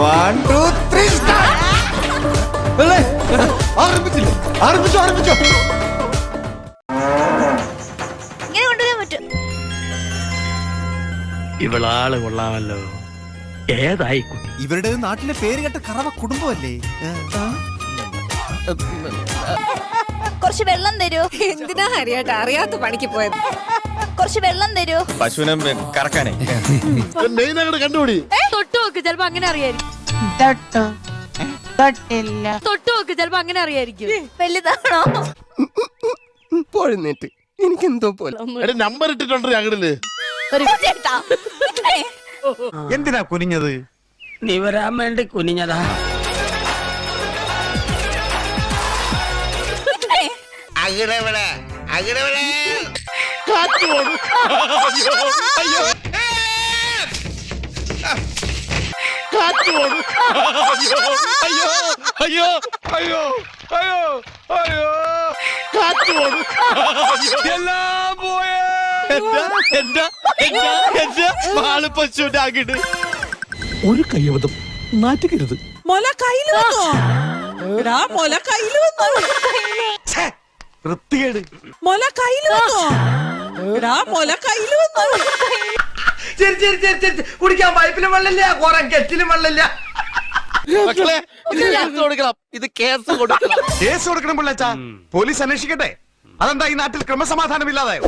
1 2 3 start. ആരംഭിച്ചോ. ഇങ്ങനെ കൊണ്ടുവരാൻ പറ്റും. ഇവളാള് കൊള്ളാമല്ലോ. ഏതായി കുട്ടി? ഇവരുടെ നാട്ടിലെ പേര് കേട്ട കറവ കുടുംബമല്ലേ? കുറച്ച് വെള്ളം തരൂ. എന്തിനാ ഹരിയായിട്ട് അറിയാത്ത പണിക്ക് പോയത്? കുറച്ച് വെള്ളം തരൂ. പശുവിനെ കറക്കാനേ. കണ്ടുപിടി. തൊട്ട് നോക്ക്, ചിലപ്പോ അങ്ങനെ അറിയായിരിക്കും. തൊട്ട് നോക്ക്, ചിലപ്പോ അങ്ങനെ അറിയായിരിക്കും. വലുതാണോ? പോഴുന്നേറ്റ് എനിക്കെന്തോ പോലെ നമ്പർ ഇട്ടിട്ടുണ്ട് ഞങ്ങളില്. ചേട്ടാ എന്തിനാ കുനിഞ്ഞത്? നീ വരാൻ വേണ്ടി കുനിഞ്ഞതാ. കാറ്റ് പോണു. അയ്യോ. കാറ്റ് പോണു. അയ്യോ. കാറ്റ് പോണു. എല്ലാം പോയേ. എന്റെ മാള് പശുവിന്റെ അകിട്. ഒരു കയ്യബദ്ധം നാറ്റുകരുത്. മുല കയ്യില് വന്നോ? എടാ, മുല കയ്യില് വന്നോ? വൃത്തികേട്. മുല കയ്യില് വന്നോ? എടാ, മുല കയ്യില് വന്നോ? കുടിക്കാൻ പൈപ്പിലും വെള്ളമില്ല, കുറെ കെറ്റിലും വെള്ളമില്ല. മക്കളെ ഇത് കേസ് കൊടുക്കണം. ഇത് കേസ് കൊടുക്കണം. കേസ് കൊടുക്കണം പിള്ളേച്ചാ. പോലീസ് അന്വേഷിക്കട്ടെ. അതെന്താ ഈ നാട്ടിൽ ക്രമസമാധാനം ഇല്ലാതായോ?